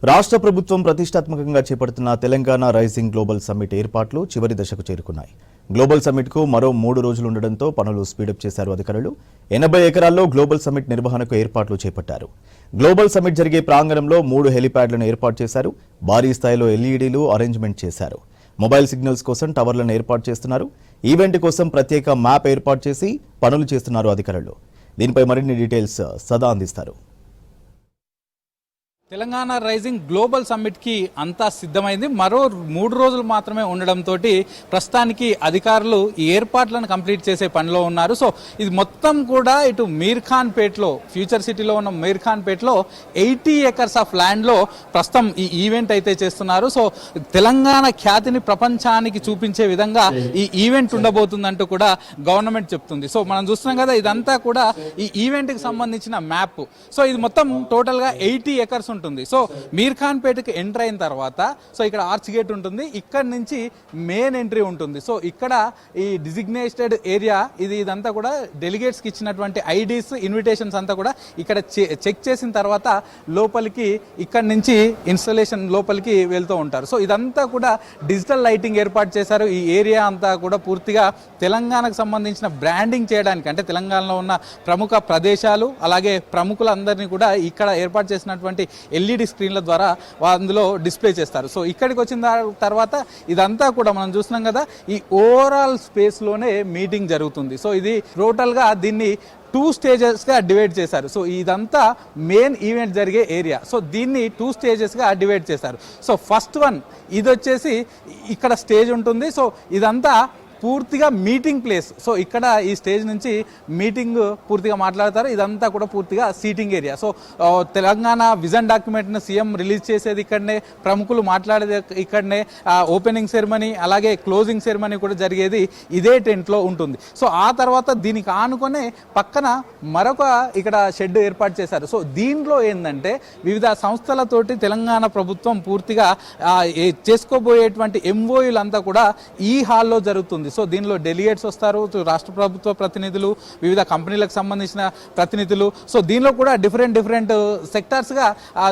రాష్ట్ర ప్రభుత్వం ప్రతిష్టాత్మకంగా చేపడుతున్న తెలంగాణ రైజింగ్ గ్లోబల్ సమ్మిట్ ఏర్పాట్లు చివరి దశకు చేరుకున్నాయి. గ్లోబల్ సమ్మిట్కు మరో 3 రోజులు ఉండడంతో పనులు స్పీడప్ చేశారు అధికారులు. 80 ఎకరాల్లో గ్లోబల్ సమ్మిట్ నిర్వహణకు ఏర్పాట్లు చేపట్టారు. గ్లోబల్ సమ్మిట్ జరిగే ప్రాంగణంలో 3 హెలిప్యాడ్లను ఏర్పాటు చేశారు. భారీ స్థాయిలో ఎల్ఈడీలు అరేంజ్మెంట్ చేశారు. మొబైల్ సిగ్నల్స్ కోసం టవర్లను ఏర్పాటు చేస్తున్నారు. ఈవెంట్ కోసం ప్రత్యేక మ్యాప్ ఏర్పాటు చేసి పనులు చేస్తున్నారు అధికారులు. దీనిపై మరిన్ని డీటెయిల్స్ సదా అందిస్తారు. తెలంగాణ రైజింగ్ గ్లోబల్ సమ్మిట్కి అంతా సిద్ధమైంది. మరో 3 రోజులు మాత్రమే ఉండడంతో ప్రస్తుతానికి అధికారులు ఈ ఏర్పాట్లను కంప్లీట్ చేసే పనిలో ఉన్నారు. సో ఇది మొత్తం కూడా ఇటు మీర్ఖాన్పేట్లో, ఫ్యూచర్ సిటీలో ఉన్న మీర్ఖాన్పేట్లో 80 ఎకర్స్ ఆఫ్ ల్యాండ్లో ప్రస్తుతం ఈ ఈవెంట్ అయితే చేస్తున్నారు. సో తెలంగాణ ఖ్యాతిని ప్రపంచానికి చూపించే విధంగా ఈ ఈవెంట్ ఉండబోతుందంటూ కూడా గవర్నమెంట్ చెప్తుంది. సో మనం చూస్తున్నాం కదా, ఇదంతా కూడా ఈ ఈవెంట్కి సంబంధించిన మ్యాప్. సో ఇది మొత్తం టోటల్గా 80 ఎకర్స్ ఉంటుంది. సో మీర్ఖాన్పేటకి ఎంటర్ అయిన తర్వాత సో ఇక్కడ ఆర్చ్ గేట్ ఉంటుంది. ఇక్కడ నుంచి మెయిన్ ఎంట్రీ ఉంటుంది. సో ఇక్కడ ఈ డిజిగ్నేటెడ్ ఏరియా ఇదంతా కూడా డెలిగేట్స్ కి ఇచ్చినటువంటి ఐడీస్, ఇన్విటేషన్స్ అంతా కూడా ఇక్కడ చెక్ చేసిన తర్వాత లోపలికి ఇక్కడ నుంచి ఇన్స్టాలేషన్ లోపలికి వెళ్తూ ఉంటారు. సో ఇదంతా కూడా డిజిటల్ లైటింగ్ ఏర్పాటు చేశారు. ఈ ఏరియా అంతా కూడా పూర్తిగా తెలంగాణకు సంబంధించిన బ్రాండింగ్ చేయడానికి, అంటే తెలంగాణలో ఉన్న ప్రముఖ ప్రదేశాలు అలాగే ప్రముఖులందరినీ కూడా ఇక్కడ ఏర్పాటు చేసినటువంటి ఎల్ఈడి స్క్రీన్ల ద్వారా అందులో డిస్ప్లే చేస్తారు. సో ఇక్కడికి వచ్చిన తర్వాత ఇదంతా కూడా మనం చూస్తున్నాం కదా, ఈ ఓవరాల్ స్పేస్లోనే మీటింగ్ జరుగుతుంది. సో ఇది టోటల్గా దీన్ని 2 స్టేజెస్గా డివైడ్ చేశారు. సో ఇదంతా మెయిన్ ఈవెంట్ జరిగే ఏరియా. సో దీన్ని 2 స్టేజెస్గా డివైడ్ చేశారు. సో ఫస్ట్ వన్ ఇది వచ్చేసి ఇక్కడ స్టేజ్ ఉంటుంది. సో ఇదంతా పూర్తిగా మీటింగ్ ప్లేస్. సో ఇక్కడ ఈ స్టేజ్ నుంచి మీటింగ్ పూర్తిగా మాట్లాడతారు. ఇదంతా కూడా పూర్తిగా seating area. So Telangana vision డాక్యుమెంట్ని సీఎం రిలీజ్ చేసేది ఇక్కడనే, ప్రముఖులు మాట్లాడేది ఇక్కడనే, ఓపెనింగ్ సెరమనీ అలాగే క్లోజింగ్ సెరమనీ కూడా జరిగేది ఇదే టెంట్లో ఉంటుంది. సో ఆ తర్వాత దీనికి ఆనుకొనే పక్కన మరొక ఇక్కడ షెడ్ ఏర్పాటు చేశారు. సో దీంట్లో ఏంటంటే వివిధ సంస్థలతోటి తెలంగాణ ప్రభుత్వం పూర్తిగా చేసుకోబోయేటువంటి ఎంఓయూలంతా కూడా ఈ హాల్లో జరుగుతుంది. సో దీనిలో డెలిగేట్స్ వస్తారు, రాష్ట్ర ప్రభుత్వ ప్రతినిధులు, వివిధ కంపెనీలకు సంబంధించిన ప్రతినిధులు. సో దీనిలో కూడా డిఫరెంట్ సెక్టార్స్గా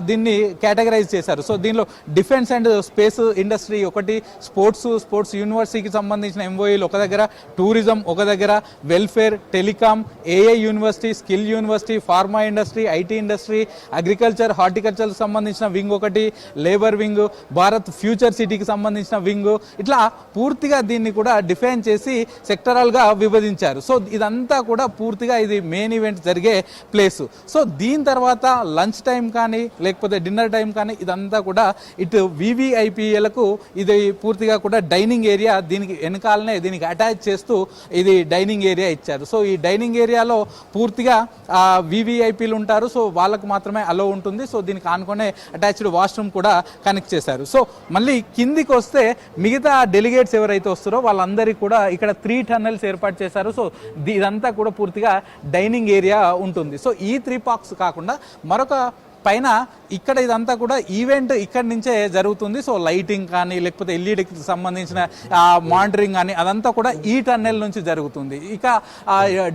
దీన్ని కేటగరైజ్ చేశారు. సో దీనిలో డిఫెన్స్ అండ్ స్పేస్ ఇండస్ట్రీ ఒకటి, స్పోర్ట్స్ యూనివర్సిటీకి సంబంధించిన ఎంఓఈలు ఒక దగ్గర, టూరిజం ఒక దగ్గర, welfare, telecom, AI university, skill university, pharma industry, IT industry, agriculture, హార్టికల్చర్కి సంబంధించిన వింగ్ ఒకటి, లేబర్ వింగ్, భారత్ ఫ్యూచర్ సిటీకి సంబంధించిన వింగ్, ఇట్లా పూర్తిగా దీన్ని కూడా డిఫెన్స్ చేసి సెక్టరల్ గా విభజించారు. సో ఇదంతా కూడా పూర్తిగా ఇది మెయిన్ ఈవెంట్ జరిగే ప్లేస్. సో దీని తర్వాత లంచ్ టైం కానీ లేకపోతే డిన్నర్ టైం కానీ ఇదంతా కూడా ఇటు వివిఐపీలకు ఇది పూర్తిగా కూడా డైనింగ్ ఏరియా, దీనికి వెనకాలనే దీనికి అటాచ్ చేస్తూ ఇది డైనింగ్ ఏరియా ఇచ్చారు. సో ఈ డైనింగ్ ఏరియాలో పూర్తిగా వివిఐపీలు ఉంటారు. సో వాళ్ళకు మాత్రమే అలో ఉంటుంది. సో దీనికి ఆనుకునే అటాచ్డ్ వాష్రూమ్ కూడా కనెక్ట్ చేశారు. సో మళ్ళీ కిందికి వస్తే మిగతా డెలిగేట్స్ ఎవరైతే వస్తారో వాళ్ళందరికీ కూడా ఇక్కడ 3 టన్నెల్స్ ఏర్పాటు చేశారు. సో ఇదంతా కూడా పూర్తిగా డైనింగ్ ఏరియా ఉంటుంది. సో ఈ 3 పార్క్స్ కాకుండా మరొక పైన ఇక్కడ ఇదంతా కూడా ఈవెంట్ ఇక్కడి నుంచే జరుగుతుంది. సో లైటింగ్ కానీ లేకపోతే ఎల్ఈడికి సంబంధించిన మానిటరింగ్ కానీ అదంతా కూడా ఈ టన్నెల్ నుంచి జరుగుతుంది. ఇక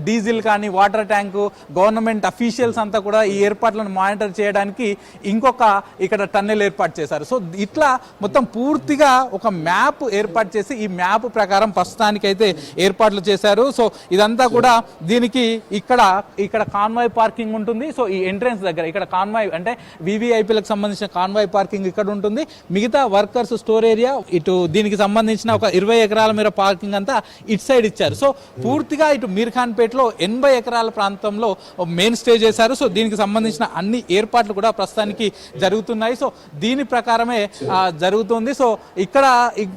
డీజిల్ కానీ వాటర్ ట్యాంకు, గవర్నమెంట్ అఫీషియల్స్ అంతా కూడా ఈ ఏర్పాట్లను మానిటర్ చేయడానికి ఇంకొక ఇక్కడ టన్నెల్ ఏర్పాటు చేశారు. సో ఇట్లా మొత్తం పూర్తిగా ఒక మ్యాప్ ఏర్పాటు చేసి ఈ మ్యాప్ ప్రకారం ప్రస్తుతానికైతే ఏర్పాట్లు చేశారు. సో ఇదంతా కూడా దీనికి ఇక్కడ కాన్వాయ్ పార్కింగ్ ఉంటుంది. సో ఈ ఎంట్రెన్స్ దగ్గర ఇక్కడ కాన్వాయ్ అంటే వివిఐపీలకు సంబంధించిన కాన్వాయ్ పార్కింగ్ ఇక్కడ ఉంటుంది. మిగతా వర్కర్స్ స్టోర్ ఏరియా ఇటు దీనికి సంబంధించిన ఒక 20 ఎకరాల మేర పార్కింగ్ అంతా ఇటు సైడ్ ఇచ్చారు. సో పూర్తిగా ఇటు మీర్ఖాన్పేటలో 80 ఎకరాల ప్రాంతంలో మెయిన్ స్టే చేశారు. సో దీనికి సంబంధించిన అన్ని ఏర్పాట్లు కూడా ప్రస్తుతానికి జరుగుతున్నాయి. సో దీని ప్రకారమే జరుగుతుంది. సో ఇక్కడ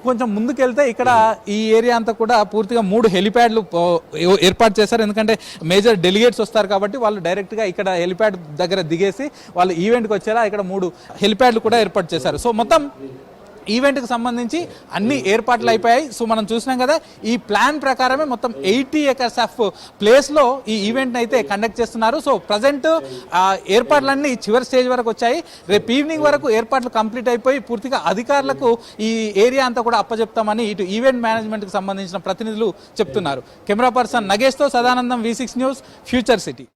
కొంచెం ముందుకెళ్తే ఇక్కడ ఈ ఏరియా అంతా కూడా పూర్తిగా 3 హెలిప్యాడ్లు ఏర్పాటు చేశారు. ఎందుకంటే మేజర్ డెలిగేట్స్ వస్తారు కాబట్టి వాళ్ళు డైరెక్ట్గా ఇక్కడ హెలిప్యాడ్ దగ్గర దిగేసి వాళ్ళు ఈవెంట్కి వచ్చేలా ఇక్కడ 3 హెలిప్యాడ్లు కూడా ఏర్పాటు చేశారు. సో మొత్తం ఈవెంట్కి సంబంధించి అన్ని ఏర్పాట్లు అయిపోయాయి. సో మనం చూసినాం కదా, ఈ ప్లాన్ ప్రకారమే మొత్తం 80 ఎకర్స్ ఆఫ్ ప్లేస్లో ఈ ఈవెంట్ని అయితే కండక్ట్ చేస్తున్నారు. సో ప్రజెంట్ ఏర్పాట్లన్నీ చివరి స్టేజ్ వరకు వచ్చాయి. రేపు ఈవినింగ్ వరకు ఏర్పాట్లు కంప్లీట్ అయిపోయి పూర్తిగా అధికారులకు ఈ ఏరియా అంతా కూడా అప్పచెప్తామని ఇటు ఈవెంట్ మేనేజ్మెంట్కి సంబంధించిన ప్రతినిధులు చెప్తున్నారు. కెమెరా పర్సన్ నగేష్తో Sadanandam, V6 news, future city.